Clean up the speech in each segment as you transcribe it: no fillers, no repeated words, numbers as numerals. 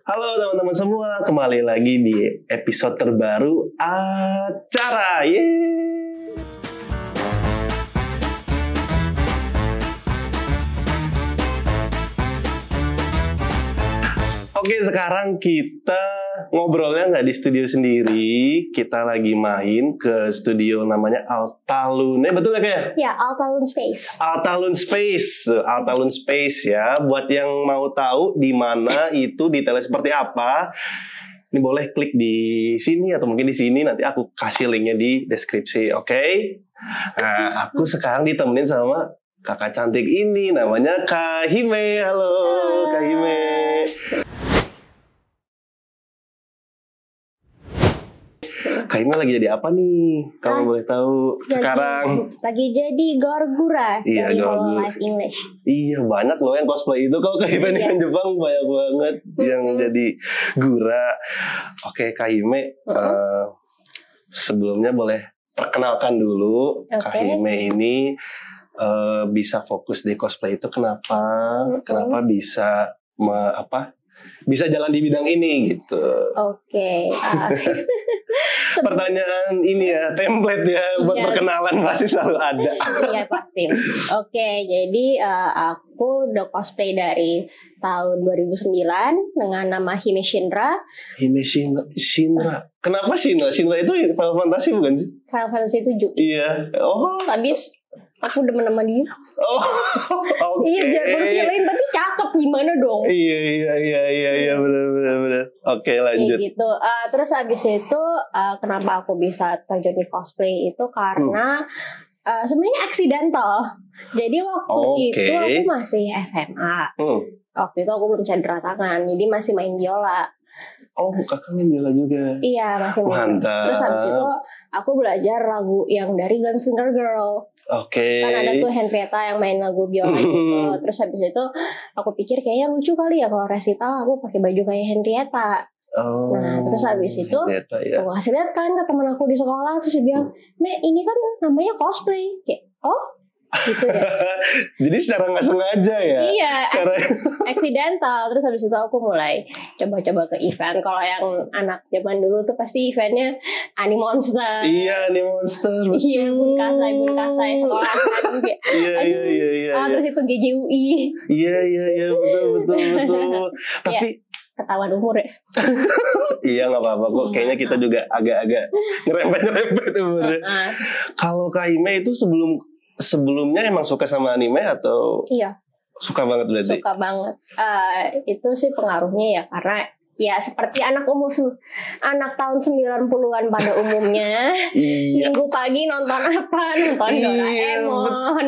Halo teman-teman semua, kembali lagi di episode terbaru acara. Yeay. Oke, sekarang kita ngobrolnya nggak di studio sendiri. Kita lagi main ke studio namanya Altalune. Betul ya kayak? Ya, Altalune Space. Altalune Space, Altalune Space ya. Buat yang mau tahu di mana itu, detailnya seperti apa, ini boleh klik di sini atau mungkin di sini. Nanti aku kasih linknya di deskripsi, oke? Nah, aku sekarang ditemenin sama kakak cantik ini, namanya Kak Hime. Halo, Kak Hime. Kak Hime lagi jadi apa nih? Kamu boleh tahu sekarang? Lagi jadi Gorgura dari Gorgura. Hololive English. Iya, banyak loh yang cosplay itu. Kalau Kak Hime yang Jepang banyak banget yang jadi Gura. Oke, Kak Hime, sebelumnya boleh perkenalkan dulu. Kak Hime ini bisa fokus di cosplay itu kenapa? Kenapa bisa bisa jalan di bidang ini gitu? Oke. Pertanyaan ini ya, template ya buat perkenalan pasti selalu ada. Iya pasti. Oke, jadi aku udah cosplay dari tahun 2009 dengan nama Hime Shinra. Hime Shinra. Kenapa Shinra? Shinra itu Final Fantasy bukan sih? Final Fantasy 7. Iya. Oh. Habis aku demen sama dia. Oh, oke. Iya, biar berfeeling tapi cakep gimana dong? Iya, benar. Oke, lanjut. Iya gitu. Terus abis itu kenapa aku bisa terjun di cosplay itu karena sebenarnya accidental. Jadi waktu itu aku masih SMA. Waktu itu aku belum cedera tangan, jadi masih main biola. Oh, kakak main biola juga? Iya, masih main. Mantap. Terus habis itu aku belajar lagu yang dari Gunslinger Girl. Oke. Kan ada tuh Henrietta yang main lagu biola gitu. Terus habis itu aku pikir kayaknya lucu kali ya kalau recital aku pakai baju kayak Henrietta. Oh, nah terus habis itu ya. aku kasih lihat kan ke teman aku di sekolah, terus dia bilang, "Me, ini kan namanya cosplay." Kayak, "Oh?" gitu deh. Jadi secara nggak sengaja ya? Iya, secara accidental. Terus habis itu aku mulai coba-coba ke event. Kalau yang anak zaman dulu tuh pasti eventnya Animonster. Iya, Animonster. Iya, Bunkasai sekolah kan. Iya. Terus itu GJUI. Iya, betul. Tapi ketahuan umur ya. Iya, nggak apa-apa kok. Kayaknya kita juga agak-agak nyerempet umurnya. Kalau Kak Hime itu sebelumnya emang suka sama anime atau? Iya. Suka banget berarti? Suka banget. Itu sih pengaruhnya ya karena ya seperti anak tahun 90-an pada umumnya. Iya. Minggu pagi nonton apa? Nonton Doraemon.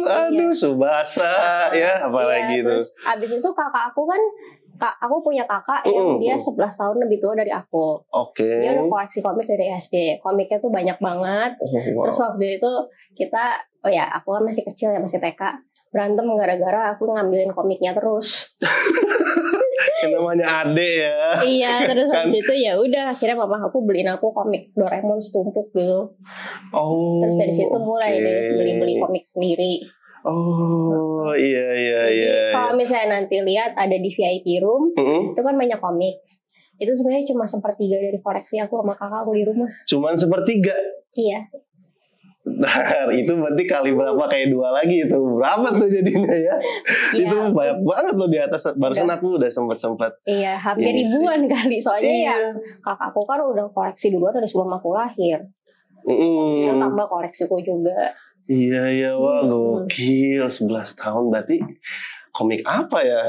Aduh, Tsubasa ya, apalagi itu. Abis itu kakak aku kan, aku punya kakak yang dia 11 tahun lebih tua dari aku. Oke. Dia udah koleksi komik dari SD. Komiknya tuh banyak banget. Wow. Terus waktu itu kita, aku kan masih kecil ya, masih TK. Berantem gara-gara aku ngambilin komiknya terus. Yang namanya ade ya. Iya, terus habis itu ya udah akhirnya mama aku beliin aku komik Doraemon setumpuk gitu. Oh. Terus dari situ mulai deh beli-beli komik sendiri. Oh, iya. Jadi kalau misalnya nanti lihat ada di VIP room, itu kan banyak komik. Itu sebenarnya cuma sepertiga dari koleksi aku sama kakak aku di rumah. Cuman sepertiga? Iya. Nah, itu berarti kali berapa, kayak 2 lagi itu. Berapa tuh jadinya ya? Itu banyak banget loh di atas. Barusan aku udah sempat. Iya, hampir ribuan kali. Soalnya ya kakakku kan udah koleksi duluan dari sebelum aku lahir. Kita tambah koleksiku juga. Iya, wah gokil. 11 tahun berarti komik apa ya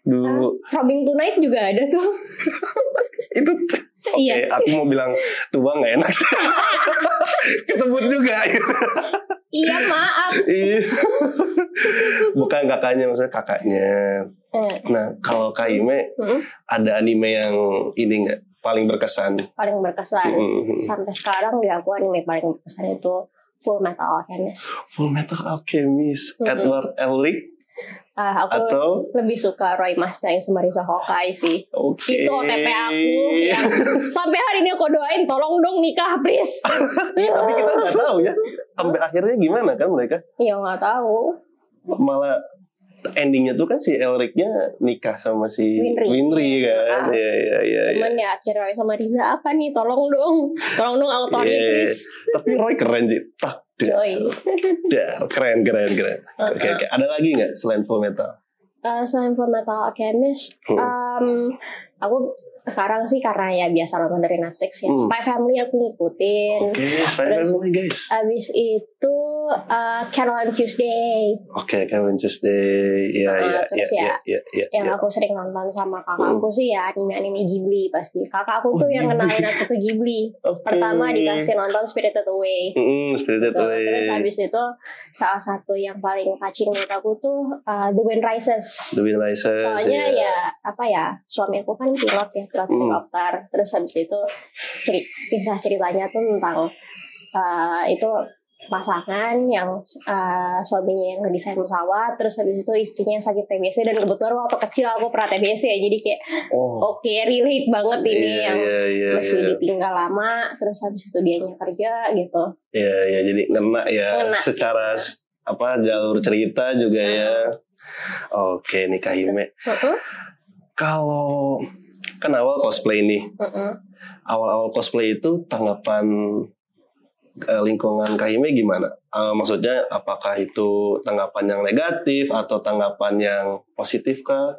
dulu? Throbbing Tonight juga ada tuh. Itu aku mau bilang tua nggak enak. Kesebut juga. Iya, maaf. Bukan kakaknya, maksudnya kakaknya. Nah, kalau Kak Hime ada anime yang ini nggak paling berkesan? Paling berkesan sampai sekarang ya, aku anime paling berkesan itu Full Metal Alchemist. Full Metal Alchemist, Edward Elric. Aku lebih suka Roy Mustang sama Risa Hokai sih. Itu OTP aku yang sampai hari ini aku doain tolong dong nikah please. Tapi kita nggak tahu ya sampai akhirnya gimana kan mereka. Iya, nggak tahu. Malah endingnya tuh kan si Elricnya nikah sama si Winry kan. Cuman ya akhirnya Roy sama Riza apa nih, tolong dong autorin please. Tapi Roy keren sih, keren. Oke. Ada lagi nggak selain Full Metal? Selain Full Metal Alchemist, aku sekarang sih karena ya biasa nonton dari Netflix ya. Spy Family aku ngikutin. Spy Family guys. Abis itu Carol and Tuesday. Carol and Tuesday. Terus yang aku sering nonton sama kakak aku sih ya anime Ghibli pasti. Kakak aku tuh yang kenalin aku ke Ghibli. Pertama dikasih nonton Spirited Away. Spirited Away. Terus abis itu salah satu yang paling touching menurut aku tuh The Wind Rises. Soalnya ya suami aku kan pilot ya, pilot helikopter. Terus habis itu kisah ceritanya tuh tentang itu pasangan yang suaminya yang ngedesain pesawat, terus habis itu istrinya yang sakit TBC, dan kebetulan waktu kecil aku pernah TBC ya, jadi kayak relate banget ini yang mesti ditinggal lama, terus habis itu dianya kerja gitu. Jadi ngena secara jalur cerita juga ya. Nih Kak Hime. Kalau kan awal cosplay nih. Awal-awal cosplay itu tanggapan lingkungan Kak Hime gimana? Maksudnya apakah itu tanggapan yang negatif atau tanggapan yang positif kah?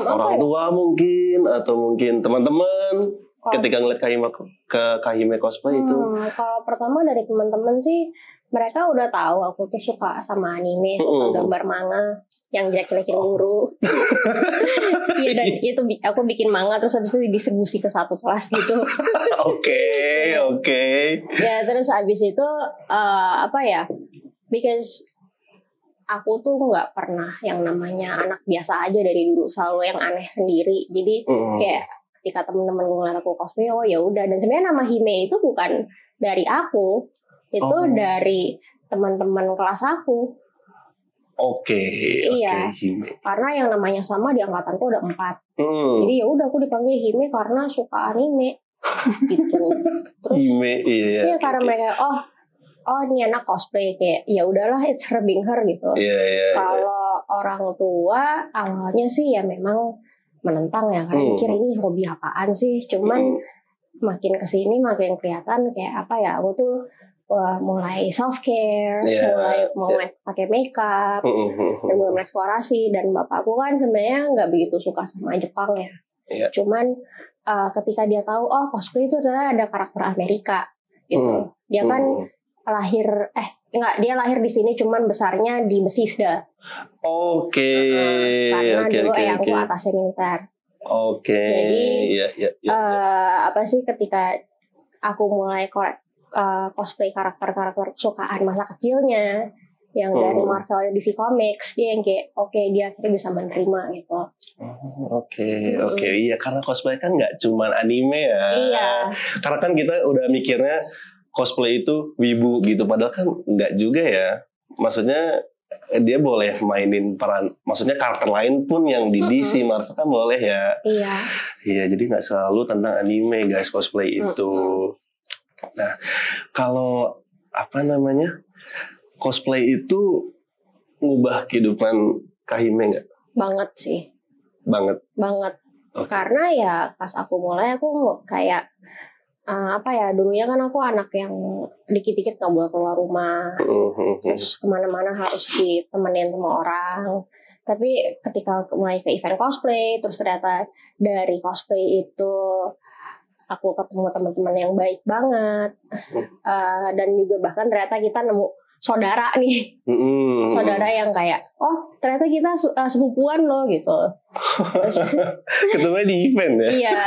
Orang tua mungkin atau mungkin teman-teman ketika ngeliat Kak Hime cosplay itu? Kalau pertama dari teman-teman sih, mereka udah tahu aku tuh suka sama anime, suka gambar manga yang jelek-jelekin guru. Iya, dan itu aku bikin manga terus habis itu didistribusi ke satu kelas gitu. Oke. Ya terus habis itu because aku tuh nggak pernah yang namanya anak biasa aja dari dulu, selalu yang aneh sendiri. Jadi kayak ketika teman-teman ngeliat aku cosplay, ya udah. Dan sebenarnya nama Hime itu bukan dari aku, itu dari teman-teman kelas aku. Iya. Hime. Karena yang namanya sama di angkatanku ada 4. Jadi ya udah aku dipanggil Hime karena suka anime gitu. Terus Hime, karena mereka ini anak cosplay, kayak ya udahlah, it's her being her gitu. Kalau orang tua awalnya sih ya memang menentang ya, karena mikir ini hobi apaan sih. Cuman makin kesini makin kelihatan kayak aku tuh mulai self care, mulai pakai makeup, dan mulai mengeksplorasi. Dan bapakku kan sebenarnya nggak begitu suka sama Jepang ya. Cuman ketika dia tahu cosplay itu ternyata ada karakter Amerika gitu. Dia kan dia lahir di sini, cuman besarnya di Bethesda. Karena dulu ayahku atasnya militer. Jadi ketika aku mulai cosplay karakter kesukaan masa kecilnya yang dari Marvel, DC Comics, dia yang kayak dia akhirnya bisa menerima gitu. Iya, karena cosplay kan nggak cuma anime ya. Iya. Karena kan kita udah mikirnya cosplay itu wibu gitu, padahal kan nggak juga ya. Maksudnya dia boleh mainin peran, maksudnya karakter lain pun yang di DC Marvel kan boleh ya. Iya, jadi nggak selalu tentang anime guys cosplay itu. Nah, kalau cosplay itu ngubah kehidupan Kak Hime nggak? Banget sih. Banget. Karena ya pas aku mulai aku kayak dulunya kan aku anak yang dikit-dikit nggak boleh keluar rumah, terus kemana-mana harus ditemenin sama orang. Tapi ketika mulai ke event cosplay, terus ternyata dari cosplay itu aku ketemu teman-teman yang baik banget, dan juga bahkan ternyata kita nemu saudara nih, saudara yang kayak ternyata kita sepupuan loh gitu. Ketemunya di event ya. Iya,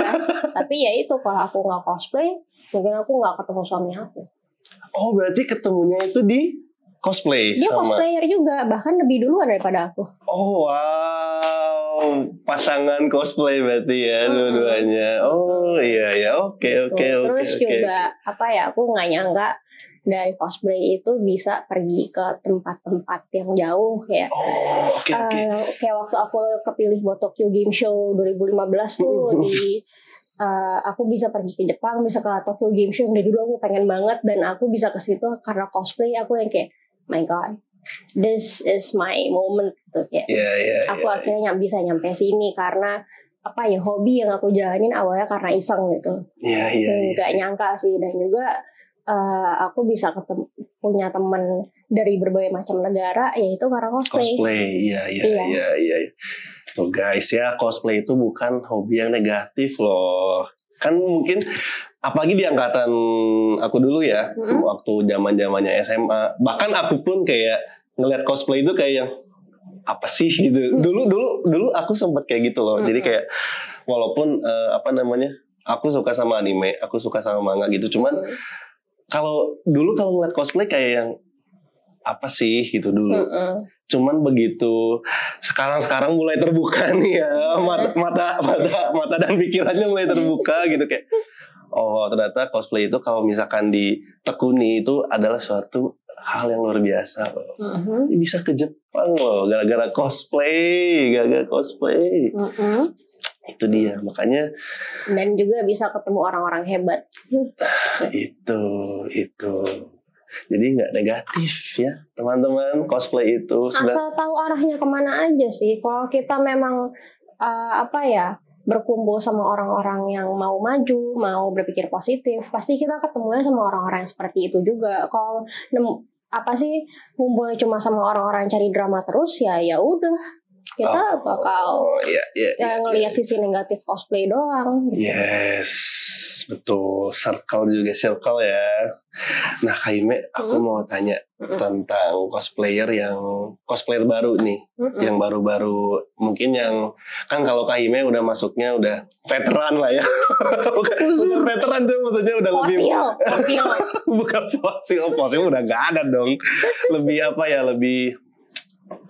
tapi ya itu, kalau aku nggak cosplay mungkin aku nggak ketemu suami aku. Berarti ketemunya itu di cosplay. Dia cosplayer juga, bahkan lebih duluan daripada aku. Pasangan cosplay berarti ya dua-duanya. Oke. Terus juga aku nggak nyangka dari cosplay itu bisa pergi ke tempat-tempat yang jauh ya. Kayak waktu aku kepilih buat Tokyo Game Show 2015 tuh aku bisa pergi ke Jepang, bisa ke Tokyo Game Show. Dari dulu aku pengen banget, dan aku bisa ke situ karena cosplay. Aku yang kayak my god, this is my moment gitu kayak. Aku akhirnya bisa nyampe sini karena apa ya, hobi yang aku jalanin awalnya karena iseng gitu. Nggak nyangka sih, dan juga aku bisa punya teman dari berbagai macam negara, yaitu karena cosplay. Iya. Tuh guys ya, cosplay itu bukan hobi yang negatif loh. Kan mungkin apalagi di angkatan aku dulu ya, waktu zamannya SMA, bahkan aku pun kayak ngelihat cosplay itu kayak yang apa sih gitu. Dulu aku sempat kayak gitu loh. Jadi kayak walaupun aku suka sama anime, aku suka sama manga gitu, cuman kalau ngeliat cosplay kayak yang apa sih gitu dulu. Cuman begitu sekarang mulai terbuka nih ya, mata dan pikirannya mulai terbuka gitu, kayak oh ternyata cosplay itu kalau misalkan ditekuni itu adalah suatu hal yang luar biasa loh. Bisa ke Jepang loh gara-gara cosplay. Itu dia, makanya. Dan juga bisa ketemu orang-orang hebat. Itu. Jadi nggak negatif ya teman-teman, cosplay itu. Asal tahu arahnya kemana aja sih. Kalau kita memang berkumpul sama orang-orang yang mau maju, mau berpikir positif, pasti kita ketemunya sama orang-orang yang seperti itu juga. Kalau kumpulnya cuma sama orang-orang yang cari drama terus, ya udah, kita bakal ngelihat sisi negatif cosplay doang gitu. Yes, betul. Circle ya. Nah Kaime, aku mau tanya tentang cosplayer baru nih, yang baru-baru, mungkin yang kan kalau Kaime udah masuknya udah veteran lah ya. bukan veteran tuh, maksudnya udah fosil. Bukan fosil udah nggak ada dong.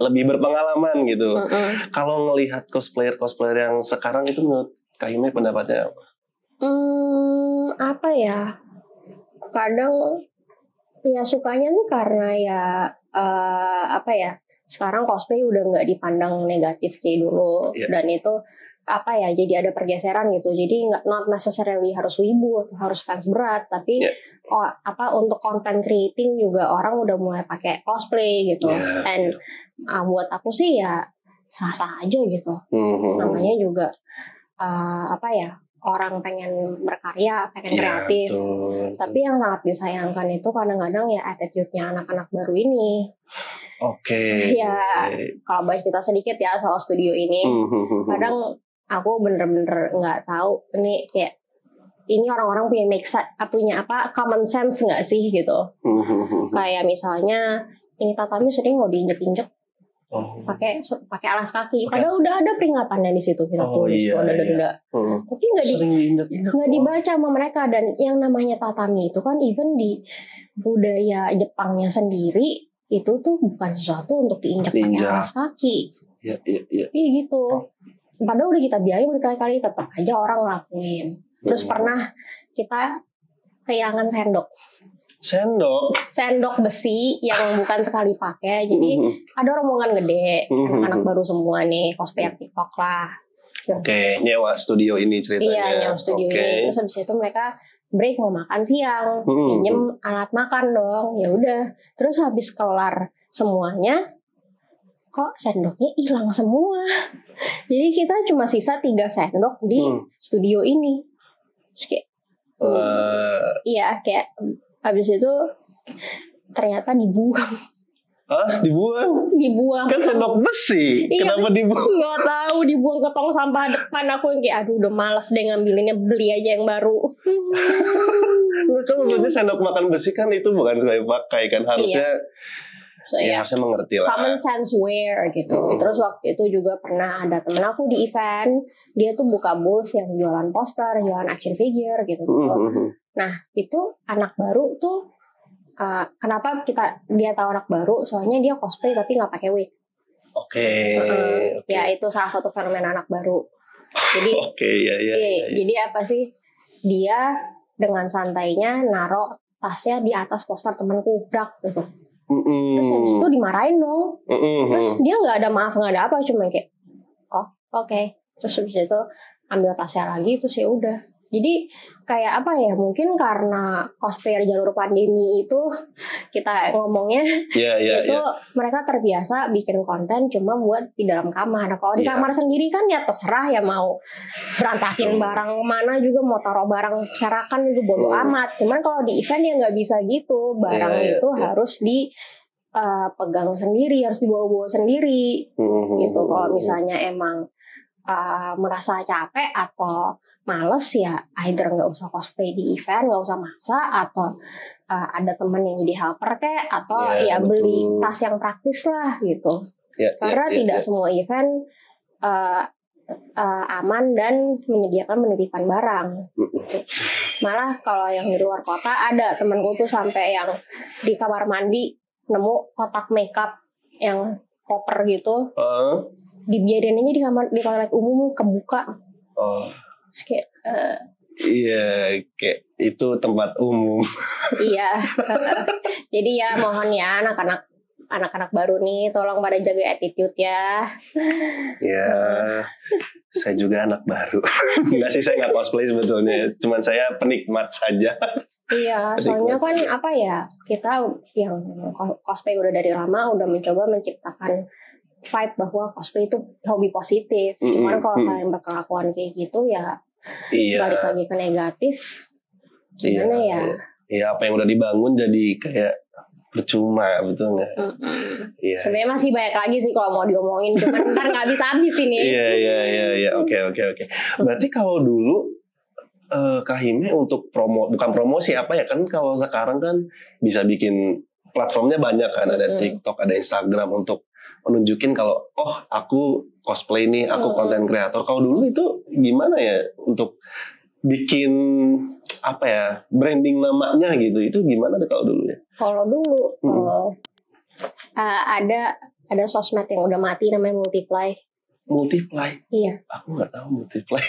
Lebih berpengalaman gitu. Kalau ngelihat cosplayer yang sekarang itu, menurut Kaime pendapatnya apa? Kadang ya sukanya sih karena sekarang cosplay udah nggak dipandang negatif kayak dulu, dan itu jadi ada pergeseran gitu. Jadi not necessarily harus wibu atau harus fans berat, tapi untuk content creating juga orang udah mulai pakai cosplay gitu. Buat aku sih ya sah-sah aja gitu. Namanya juga orang pengen berkarya, pengen kreatif. Betul. Tapi yang sangat disayangkan itu kadang-kadang ya attitude-nya anak-anak baru ini. Ya kalau bahas kita sedikit ya soal studio ini, kadang aku bener-bener nggak tahu ini orang-orang punya common sense nggak sih gitu. Kayak misalnya ini tatami sering lo diinjek-injek pakai alas kaki, padahal udah ada peringatannya di situ, kita tulis tuh ada denda. Tapi nggak dibaca sama mereka. Dan yang namanya tatami itu kan even di budaya Jepangnya sendiri itu tuh bukan sesuatu untuk diinjak pakai alas kaki. Iya gitu. Padahal udah kita biayain berkali-kali, tetap aja orang ngelakuin. Terus pernah kita kehilangan sendok besi yang bukan sekali pakai. Jadi ada rombongan gede, anak baru semua nih, cosplayer TikTok lah. Nyewa studio ini ceritanya. Iya, nyewa studio ini. Terus habis itu mereka break mau makan siang, pinjem alat makan dong. Ya udah. Terus habis kelar semuanya, kok sendoknya hilang semua. Jadi kita cuma sisa 3 sendok di studio ini. Terus kayak habis itu ternyata dibuang. Dibuang. Kan sendok besi. Kenapa dibuang? Gak tahu, dibuang ke tong sampah depan. Aku yang kayak aduh udah males deh ngambilinnya, beli aja yang baru. Kan maksudnya sendok makan besi kan itu bukan sekali pakai kan, harusnya harusnya mengerti lah. Common sense wear gitu. Terus waktu itu juga pernah ada temen aku di event, dia tuh buka booth yang jualan poster, jualan action figure gitu. Nah itu anak baru tuh, kenapa dia tahu anak baru? Soalnya dia cosplay tapi nggak pakai wig. Ya itu salah satu fenomena anak baru. Jadi jadi apa sih? Dia dengan santainya naro tasnya di atas poster temanku, brak gitu. Terus habis itu dimarahin dong. Terus dia nggak ada maaf, nggak ada apa, cuma kayak oke. Terus habis itu ambil tasnya lagi, terus ya udah Jadi kayak apa ya, mungkin karena cosplayer jalur pandemi itu kita ngomongnya itu mereka terbiasa bikin konten cuma buat di dalam kamar. Nah, kalau di kamar sendiri kan ya terserah ya, mau berantakin barang mana juga, mau taruh barang berserakan juga bodo amat. Cuman kalau di event ya nggak bisa gitu, barang itu harus di pegang sendiri, harus dibawa-bawa sendiri gitu. Kalau misalnya emang merasa capek atau males ya either nggak usah cosplay di event, nggak usah maksa, atau ada temen yang jadi helper kek, atau beli tas yang praktis lah gitu. Karena tidak semua event aman dan menyediakan penitipan barang. Malah kalau yang di luar kota, ada temenku tuh sampai yang di kamar mandi nemu kotak makeup yang koper gitu, dibiarin aja di kamar, di toilet umum kebuka. Terus kayak kayak itu tempat umum. Iya. Jadi ya mohon ya anak-anak baru nih, tolong pada jaga attitude ya. Saya juga anak baru. Enggak sih, saya nggak cosplay sebetulnya, cuman saya penikmat saja. Iya, soalnya kan apa ya, kita yang cosplay udah dari lama, udah mencoba menciptakan vibe bahwa cosplay itu hobi positif. Cuman kalau kalian berkelakuan kayak gitu ya balik lagi ke negatif. Gimana ya? Iya, apa yang udah dibangun jadi kayak percuma, betul nggak? Sebenarnya masih banyak lagi sih kalau mau diomongin, cuman ntar nggak habis-habis ini. Iya. Oke. Berarti kalau dulu Kak Hime untuk bukan promosi apa ya, kan kalau sekarang kan bisa bikin platformnya banyak kan, ada TikTok, ada Instagram untuk menunjukin kalau aku cosplay nih, aku konten kreator. Kalau dulu itu gimana ya untuk bikin apa ya, branding namanya gitu, itu gimana deh kalau dulu ya? Kalau dulu ada sosmed yang udah mati namanya Multiply. Multiply? Iya. Aku nggak tahu Multiply.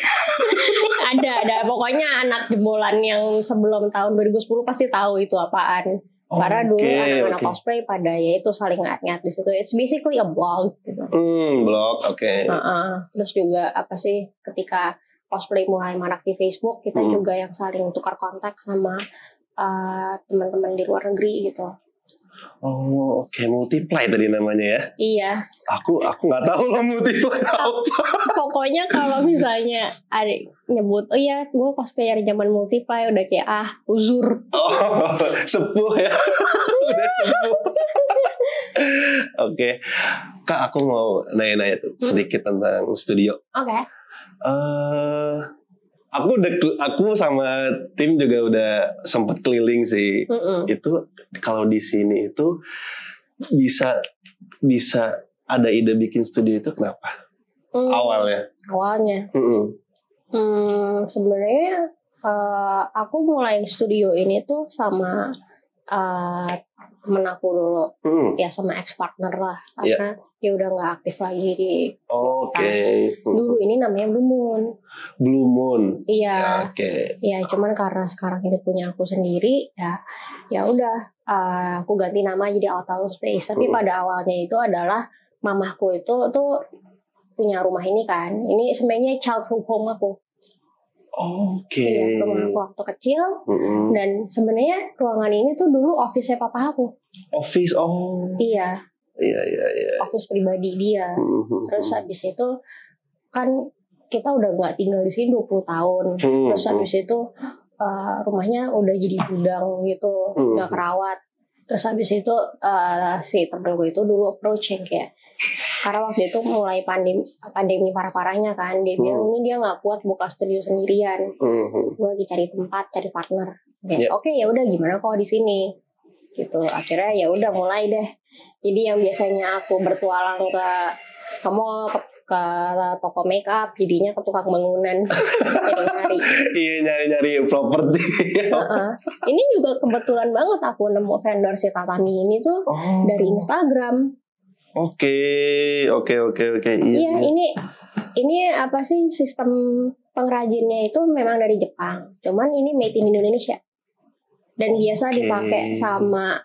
ada pokoknya anak jebolan yang sebelum tahun 2010 pasti tahu itu apaan. Karena dulu anak-anak cosplay pada ya itu saling ngat-ngat di situ. It's basically a blog gitu. Blog, Terus juga apa sih, ketika cosplay mulai marak di Facebook, kita juga yang saling tukar kontak sama teman-teman di luar negeri gitu. Multiply tadi namanya ya? Iya. Aku nggak tahu loh Multiply apa. Pokoknya kalau misalnya ada nyebut, gue cosplayer zaman Multiply, udah kayak uzur. Sepuh ya. Udah sepuh. Oke. Kak, aku mau nanya-nanya sedikit tentang studio. Oke. Aku sama tim juga udah sempet keliling sih. Itu kalau di sini itu bisa ada ide bikin studio itu kenapa? Awalnya. Sebenarnya aku mulai studio ini tuh sama temen aku dulu, ya sama ex partner lah, karena dia udah nggak aktif lagi di dulu ini namanya Blue Moon. Iya. Ya cuman karena sekarang ini punya aku sendiri, ya udah aku ganti nama jadi Altalun Space. Tapi pada awalnya itu adalah mamahku itu tuh punya rumah ini kan, ini sebenarnya childhood home aku. Iya, rumah aku waktu kecil. Dan sebenarnya ruangan ini tuh dulu office-nya papa aku. Iya. Office pribadi dia. Terus habis itu kan kita udah gak tinggal di sini 20 tahun. Terus habis itu rumahnya udah jadi gudang gitu, gak kerawat. Terus habis itu si temen gue itu dulu approaching kayak, karena waktu itu mulai pandemi parah-parahnya kan, dia bilang ini dia nggak kuat buka studio sendirian, gue lagi cari tempat, cari partner. Oke, ya udah gimana kalau di sini gitu. Akhirnya ya udah mulai deh. Jadi yang biasanya aku bertualang ke mall, ke toko makeup, jadinya ke tukang bangunan. nyari properti. Ini juga kebetulan banget aku nemu vendor si tatami ini tuh dari Instagram. Oke. Iya, ini apa sih, sistem pengrajinnya itu memang dari Jepang. Cuman ini made in Indonesia. Dan biasa dipakai sama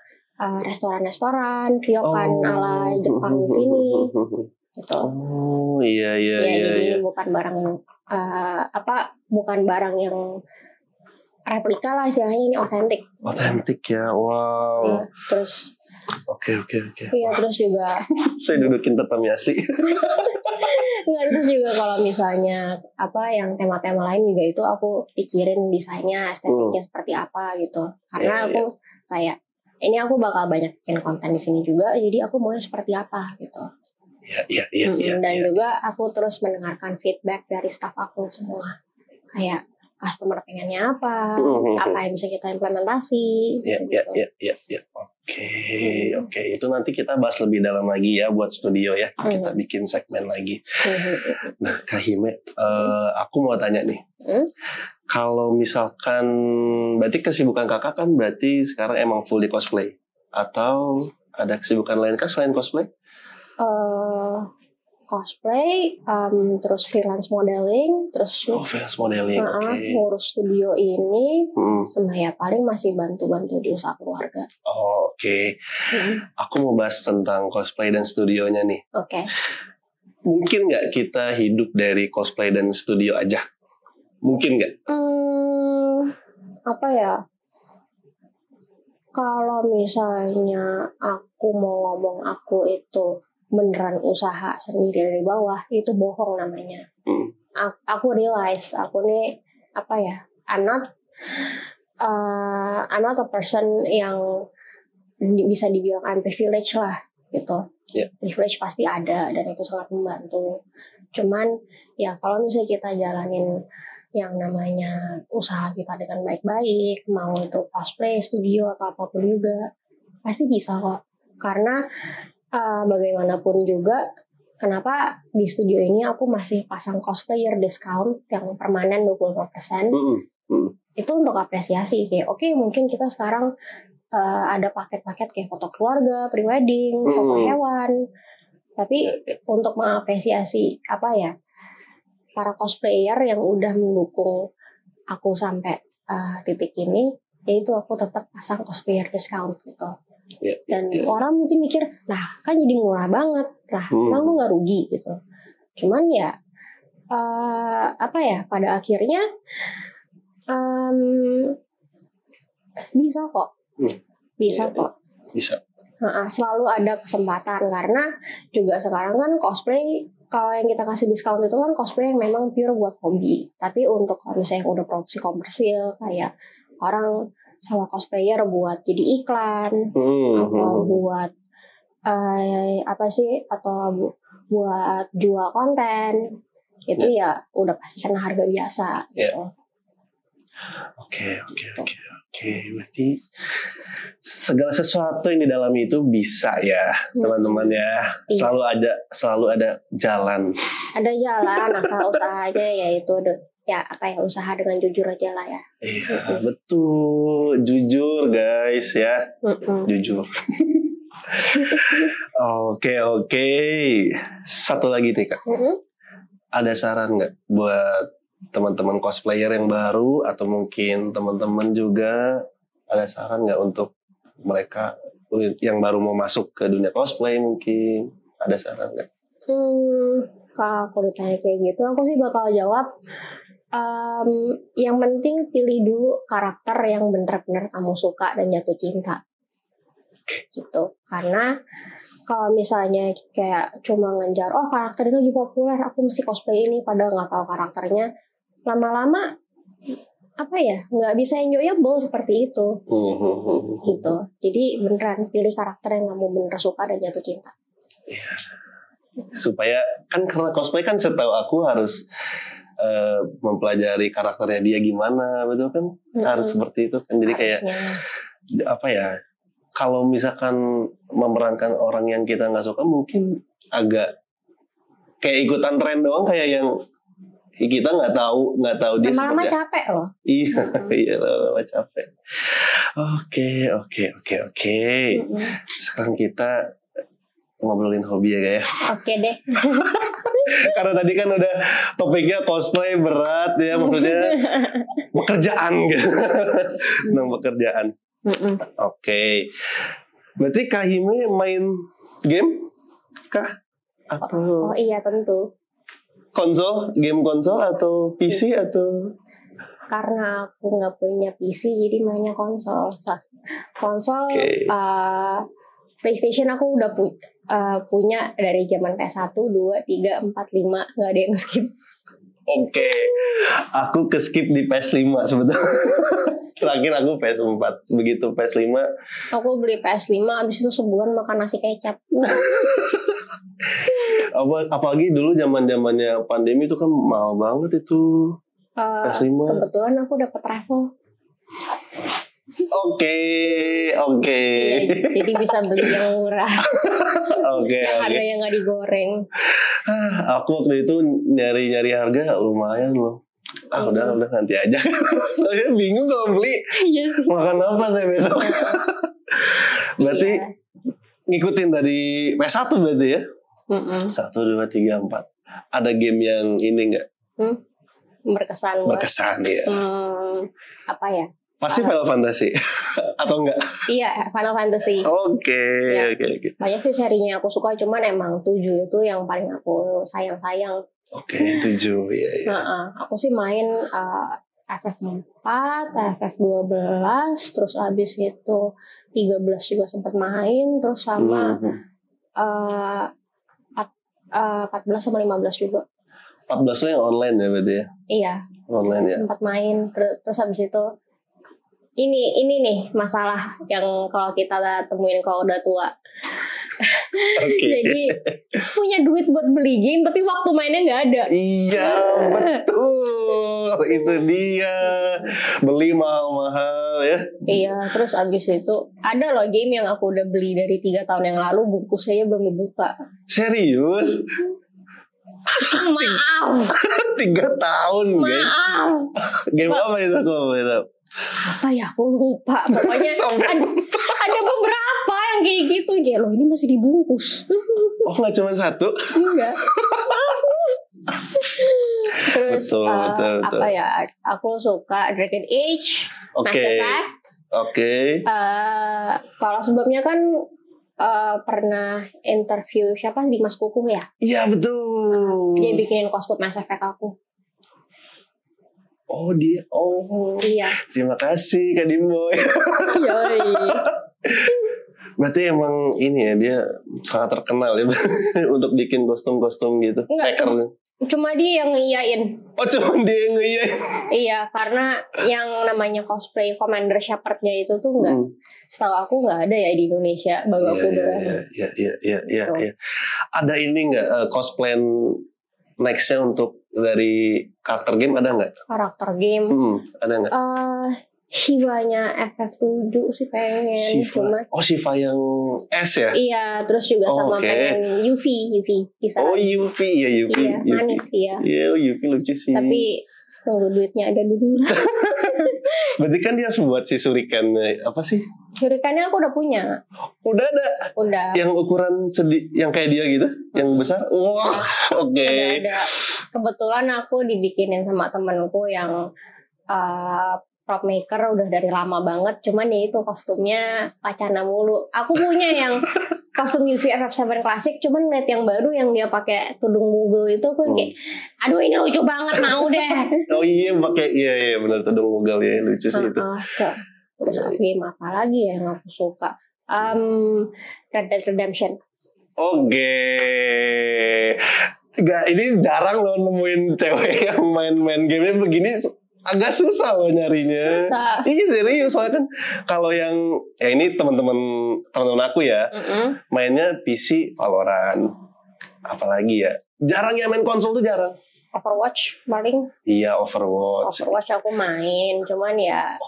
restoran-restoran, ryokan ala Jepang di sini. gitu. Oh iya. Jadi ini bukan barang bukan barang yang replika lah istilahnya, ini otentik. Otentik ya, wow. Ya, terus Oke. Iya, terus juga saya dudukin tatami asli. Enggak, terus juga kalau misalnya yang tema-tema lain juga itu aku pikirin desainnya, estetiknya seperti apa gitu. Karena aku kayak ini aku bakal banyak bikin konten di sini juga, jadi aku maunya seperti apa gitu. Iya. Dan juga aku terus mendengarkan feedback dari staff aku semua. Kayak customer pengennya apa yang bisa kita implementasi. Iya. Oke. Itu nanti kita bahas lebih dalam lagi ya buat studio ya. Kita bikin segmen lagi. Nah, Kak Hime, aku mau tanya nih. Kalau misalkan, berarti kesibukan kakak kan berarti sekarang emang full di cosplay? Atau ada kesibukan lain kah selain cosplay? Cosplay, terus freelance modeling, terus freelance modeling, ngurus studio ini, sama ya paling masih bantu-bantu di usaha keluarga. Oke. Aku mau bahas tentang cosplay dan studionya nih. Oke. Mungkin nggak kita hidup dari cosplay dan studio aja? Mungkin nggak? Apa ya? Kalau misalnya aku mau ngomong aku itu beneran usaha sendiri dari bawah, itu bohong namanya. Aku realize aku nih I'm not a person yang bisa dibilang I'm privileged lah gitu. Privilege pasti ada dan itu sangat membantu. Cuman ya kalau misalnya kita jalanin yang namanya usaha kita dengan baik-baik, mau itu cosplay, studio atau apapun juga, pasti bisa kok. Karena bagaimanapun juga, kenapa di studio ini aku masih pasang cosplayer discount yang permanen 25%. Itu untuk apresiasi kayak oke, mungkin kita sekarang ada paket-paket kayak foto keluarga, prewedding, foto hewan. Tapi untuk mengapresiasi para cosplayer yang udah mendukung aku sampai titik ini, yaitu aku tetap pasang cosplayer discount gitu. Dan orang mungkin mikir, lah kan jadi murah banget, lah emang lu nggak rugi gitu. Cuman ya pada akhirnya bisa kok. Selalu ada kesempatan, karena juga sekarang kan cosplay, kalau yang kita kasih diskon itu kan cosplay yang memang pure buat hobi. Tapi untuk misalnya yang udah produksi komersil, kayak orang sama cosplayer buat jadi iklan, atau buat buat jual konten, itu ya udah pasti kena harga biasa gitu. Oke. Berarti segala sesuatu yang di dalam itu bisa ya, teman-teman ya. Selalu ada jalan. Ada jalan, asal usahanya yaitu usaha dengan jujur aja lah ya. Iya, betul. Jujur guys ya. Jujur. Oke. Satu lagi nih Kak. Ada saran nggak buat teman-teman cosplayer yang baru, atau mungkin teman-teman juga ada saran nggak untuk mereka yang baru mau masuk ke dunia cosplay, mungkin ada saran nggak? Kalau aku ditanya kayak gitu, aku sih bakal jawab, yang penting pilih dulu karakter yang benar-benar kamu suka dan jatuh cinta. Gitu. Karena kalau misalnya kayak cuma ngejar, karakter ini lagi populer, aku mesti cosplay ini, padahal nggak tahu karakternya, lama-lama nggak bisa enjoyable seperti itu. Gitu. Jadi beneran pilih karakter yang kamu bener suka dan jatuh cinta. Supaya kan, karena cosplay kan setahu aku harus mempelajari karakternya dia gimana, betul kan? Harus seperti itu kan. Jadi kayak kalau misalkan memerankan orang yang kita nggak suka, mungkin agak kayak ikutan tren doang, kayak yang kita nggak tahu dia lama-lama capek loh. Iya, lama-lama capek. Oke. Sekarang kita ngobrolin hobi ya kayak. Oke deh. Karena tadi kan udah topiknya cosplay berat ya, maksudnya pekerjaan gitu. Tentang pekerjaan. Oke. Berarti Kak Hime main game kah? Atau Oh iya tentu. konsol, game konsol atau PC atau? Karena aku nggak punya PC jadi mainnya konsol. Konsol PlayStation aku udah punya dari zaman PS1, 2, 3, 4, 5 nggak ada yang skip. Oke. Aku ke skip di PS5 sebetulnya. Terakhir aku PS4. Begitu PS5 aku beli PS5 abis itu sebulan makan nasi kecap. Apalagi dulu zaman-zamannya pandemi itu kan mahal banget itu. PS5. Kebetulan aku dapat travel. Oke. Iya, jadi bisa beli yang murah. Oke. Harga yang nggak digoreng. Aku waktu itu nyari harga lumayan loh. Udah nanti aja. Saya bingung kalau beli. Iya sih. Makan apa saya besok? Berarti ngikutin dari PS1 berarti ya? 1, 2, 3, 4. Ada game yang ini nggak? Berkesan ya. Apa ya? Pasti Final Fantasy atau enggak? Iya, Final Fantasy. Oke. Banyak sih serinya aku suka, cuman emang 7 itu yang paling aku sayang. Oke, 7 ya. Aku sih main FF4, FF12, terus abis itu 13 juga sempat main, terus sama 14 sama 15 juga. 14 yang online ya berarti ya? Iya. Online ya. Sempat main, terus habis itu ini nih masalah yang kalau kita temuin kalau udah tua. Jadi punya duit buat beli game tapi waktu mainnya nggak ada. Iya betul, itu dia, beli mahal-mahal ya. Iya, terus abis itu ada loh game yang aku udah beli dari 3 tahun yang lalu, bungkusnya belum dibuka. Serius? Maaf. 3 tahun guys. Maaf. Game apa itu aku? Apa ya, aku lupa. Pokoknya ada beberapa yang kayak gitu. Ya loh, ini masih dibungkus. Oh, nggak cuma satu? Enggak. Terus betul. apa ya? Aku suka Dragon Age, Mass Effect. Kalau sebelumnya kan pernah interview siapa, Dimas Kukuh ya? Iya betul. Dia bikinin kostum Mass Effect aku. Oh dia, iya. Terima kasih Kak Dimboy. Yoi. Berarti emang ini ya, dia sangat terkenal ya untuk bikin kostum-kostum gitu. Enggak, cuma dia yang ngiyain. Oh cuma dia yang ngiyain. Iya, karena yang namanya cosplay Commander Shepard-nya itu tuh enggak, setahu aku enggak ada ya di Indonesia, baru aku doang. Iya. Ada ini enggak cosplay next-nya untuk dari karakter game, ada nggak? Karakter game? Ada nggak? Shiva-nya FF7 sih pengen. Shiva? Shiva yang S ya? Iya, terus juga sama pengen Yuffie bisa. Yuffie ya, Yuffie. Iya, manis dia. Iya, Yuffie lucu sih. Tapi tunggu duitnya ada dulu. Berarti kan dia harus buat si shuriken apa sih? Shurikennya aku udah punya. Udah ada? Udah. Yang ukuran yang kayak dia gitu? Yang besar? Wah, oke. Udah ada. Kebetulan aku dibikinin sama temenku yang prop maker udah dari lama banget. Cuman ya itu kostumnya wacana mulu. Aku punya yang kostum Yuffie FF7 Classic, cuman ngeliat yang baru yang dia pakai tudung mugel itu aku kayak, aduh ini lucu banget, mau deh. Oh iya, pakai iya benar tudung mugel ya, lucu sih itu. Terus game apa lagi ya yang aku suka? Red Dead Redemption. Oke. Enggak, ini jarang loh nemuin cewek yang main-main gamenya begini. Agak susah loh nyarinya. Iya serius, soalnya kan kalau yang ini teman-teman aku ya, mainnya PC Valorant, apalagi ya, jarang yang main konsol tuh jarang. Overwatch paling. Iya Overwatch aku main, cuman ya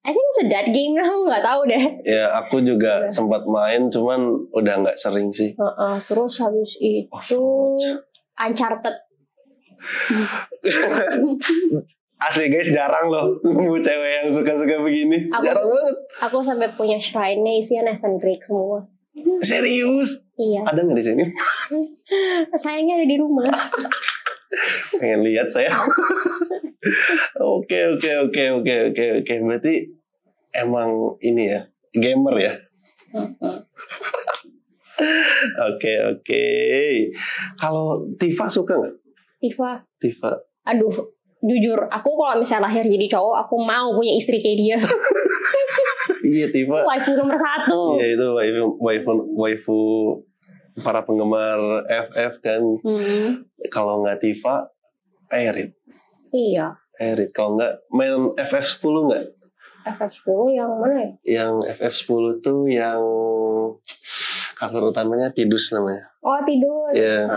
I think it's a dead game now, nggak tahu deh. Ya aku juga sempat main, cuman udah nggak sering sih. Terus habis itu Uncharted. Asli guys, jarang loh nemu cewek yang suka-suka begini. Jarang banget. Aku sampai punya shrine-nya isinya Nathan Drake semua. Serius? Iya. Ada nggak di sini? Sayangnya ada di rumah. Pengen lihat saya. Oke. Berarti emang ini ya, gamer ya. Oke. Kalau Tifa suka nggak? Tifa. Aduh, jujur, aku kalau misalnya lahir jadi cowok, aku mau punya istri kayak dia. Iya, Tifa. Waifu nomor 1. Iya, itu waifu para penggemar FF kan. Kalau nggak Tifa, Aerith. Iya. Aerith. Kalau nggak main FF10 nggak? FF10 yang mana ya? Yang FF10 tuh yang karakter utamanya Tidus namanya. Oh, Tidus. Iya.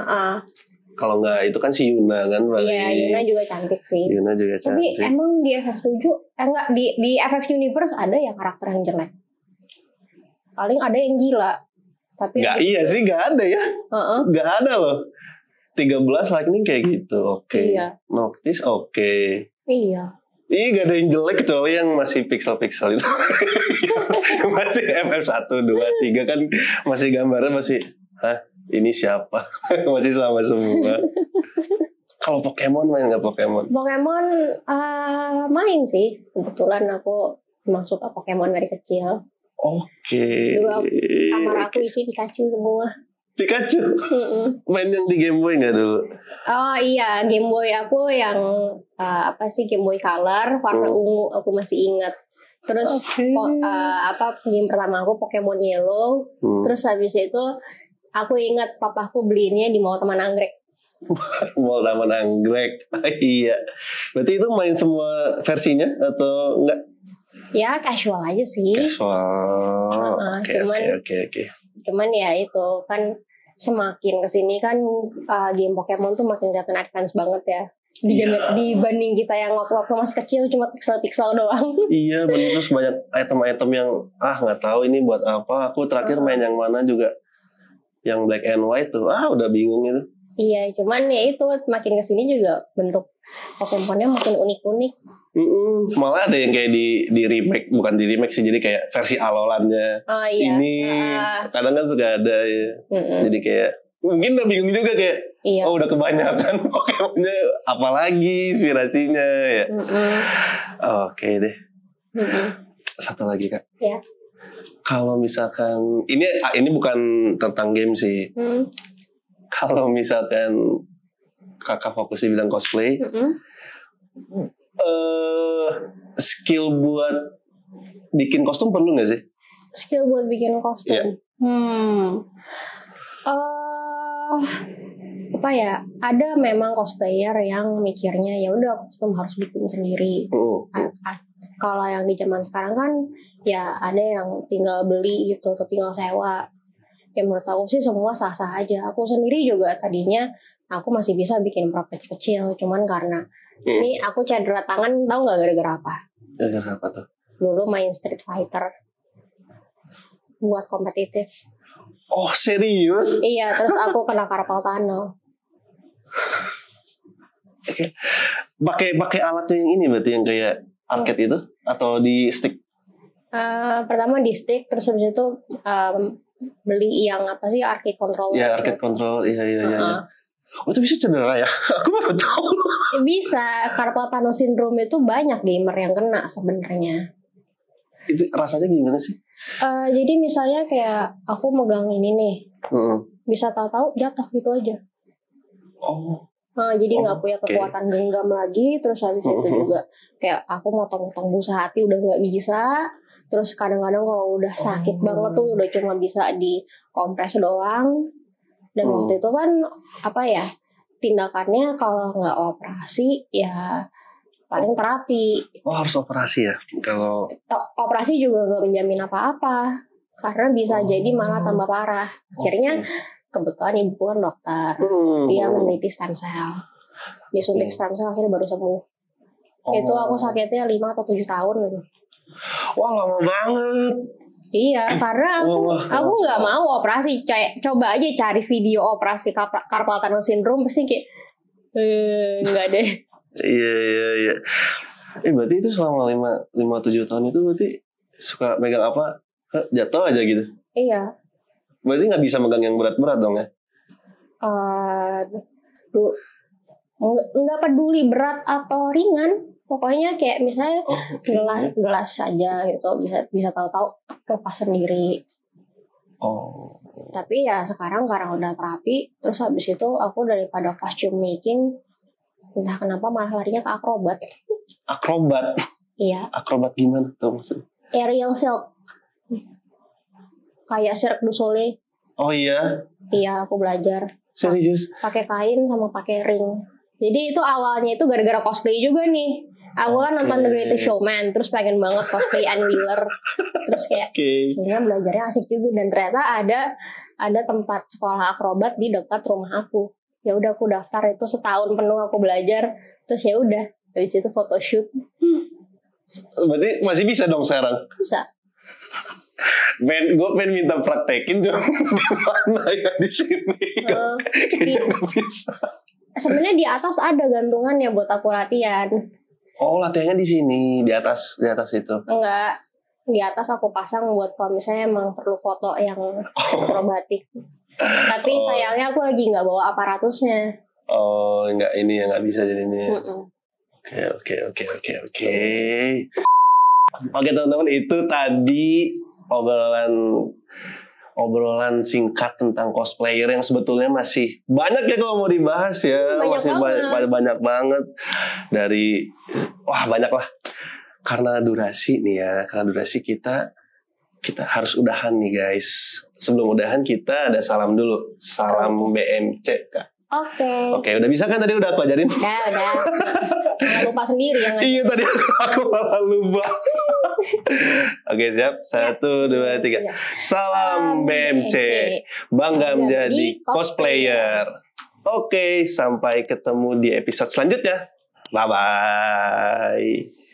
Kalau nggak itu kan si Yuna kan. Iya, Yuna juga cantik sih. Yuna juga cantik. Tapi emang di FF7 enggak di FF Universe ada yang karakter yang jelek. Paling ada yang gila. Tapi nggak iya sih, nggak ada ya. Nggak ada loh. 13 Lightning kayak gitu. Oke. Iya. Noctis oke. Iya. Gak ada yang jelek kecuali yang masih pixel-pixel itu. Masih FF1, 2, 3 kan masih gambarnya masih ini siapa? Masih sama semua. Kalau Pokemon main nggak Pokemon? Pokemon main sih. Kebetulan aku masuk ke Pokemon dari kecil. Oke. Dulu kamar aku isi Pikachu semua. Pikachu? Main yang di Game Boy nggak dulu? Oh iya, Game Boy aku yang Game Boy Color warna ungu, aku masih ingat. Terus game pertama aku Pokemon Yellow. Terus habis itu aku ingat papaku beliinnya di Mall Taman Anggrek. Mall Taman Anggrek. Iya. Berarti itu main semua versinya atau enggak? Ya casual aja sih. Casual. Oke. Cuman ya itu kan semakin kesini kan game Pokemon tuh makin kelihatan advance banget ya. Dibanding kita yang waktu masih kecil cuma pixel-pixel doang. Iya bener, terus banyak item-item yang nggak tahu ini buat apa. Aku terakhir main yang mana juga, yang black and white tuh udah bingung itu. Iya, cuman ya itu makin kesini juga bentuk Pokemonnya makin unik-unik. Malah ada yang kayak di remake, bukan di remake sih, jadi kayak versi alolannya. Iya. Ini kadang kan suka ada ya. Jadi kayak mungkin udah bingung juga kayak udah kebanyakan Pokemonnya, apalagi inspirasinya ya. Oke deh. Satu lagi Kak. Iya. Kalau misalkan ini bukan tentang game sih. Kalau misalkan Kakak fokus di bidang cosplay, skill buat bikin kostum perlu nggak sih? Skill buat bikin kostum? Yeah. Apa ya? Ada memang cosplayer yang mikirnya ya udah kostum harus bikin sendiri. Kalau yang di zaman sekarang kan ya ada yang tinggal beli gitu atau tinggal sewa. Ya menurut aku sih semua sah-sah aja. Aku sendiri juga tadinya aku masih bisa bikin prop kecil, cuman karena ini aku cedera tangan, tahu nggak gara-gara apa? Gara-gara apa tuh? Dulu main Street Fighter buat kompetitif. Oh serius? Iya, terus aku kena carpal tunnel. Pakai alatnya yang ini berarti yang kayak arcade itu atau di stick? Pertama di stick, terus habis itu beli yang apa sih arcade controller? Ya arcade control, iya. Oh itu bisa cedera ya? Aku baru tahu. Bisa, carpal tunnel syndrome itu banyak gamer yang kena sebenarnya. Itu rasanya gimana sih? Jadi misalnya kayak aku megang ini nih, bisa tahu-tahu jatuh gitu aja. Jadi nggak punya kekuatan genggam lagi, terus habis itu juga kayak aku motong-motong busa hati udah nggak bisa. Terus kadang-kadang kalau udah sakit banget tuh udah cuma bisa dikompres doang. Dan waktu itu kan tindakannya kalau nggak operasi ya paling terapi. Harus operasi ya? Kalau operasi juga nggak menjamin apa-apa karena bisa jadi malah tambah parah. Akhirnya kebetulan ibu kan dokter, dia meneliti stem cell, disuntik stem cell akhirnya baru sembuh. Itu aku sakitnya 5 atau 7 tahun gitu. Wah lama banget. Iya, karena aku nggak mau operasi. Coba aja cari video operasi carpal tunnel syndrome pasti kayak nggak deh. Iya. Berarti itu selama 5-7 tahun itu berarti suka megang apa jatuh aja gitu? Iya. Berarti nggak bisa megang yang berat-berat dong ya? Nggak peduli berat atau ringan. Pokoknya kayak misalnya gelas saja gitu bisa tahu-tahu lepas sendiri. Tapi ya sekarang karena udah terapi, terus habis itu aku daripada costume making, entah kenapa malah larinya ke akrobat. Akrobat? Iya. Akrobat gimana tuh maksudnya? Aerial silk. Kayak Cirque du Soleil. Oh iya? Iya, aku belajar. Serius? Pakai kain sama pakai ring. Jadi itu awalnya itu gara-gara cosplay juga nih. Aku kan nonton The Greatest Showman, terus pengen banget cosplay Ann Wheeler. Terus kayak, kayaknya belajarnya asik juga. Dan ternyata ada tempat sekolah akrobat di dekat rumah aku. Ya udah aku daftar, itu setahun penuh aku belajar. Terus ya udah, habis itu photoshoot. Berarti masih bisa dong sekarang? Bisa. Gue pengen minta praktekin cuma di mana ya di sini. Kayaknya gak bisa. Sebenarnya di atas ada gantungannya buat aku latihan. Oh, latihannya di sini, di atas itu. Enggak, di atas aku pasang buat kalau misalnya emang perlu foto yang akrobatik. Tapi sayangnya aku lagi nggak bawa aparatusnya. Oh, nggak ini ya, nggak bisa jadinya. Oke. Oke teman-teman, itu tadi obrolan singkat tentang cosplayer yang sebetulnya masih banyak ya kalau mau dibahas ya. Banyak banget dari banyak lah. Karena durasi nih ya, kita harus udahan nih guys. Sebelum udahan kita ada salam dulu. Salam BMC Kak. Oke, udah bisa kan tadi udah aku ajarin? Udah. Jangan lupa sendiri yang Iya tadi aku malah lupa. Oke siap, 1, 2, 3. Salam BMC, bangga menjadi cosplayer. Oke, sampai ketemu di episode selanjutnya. Bye bye.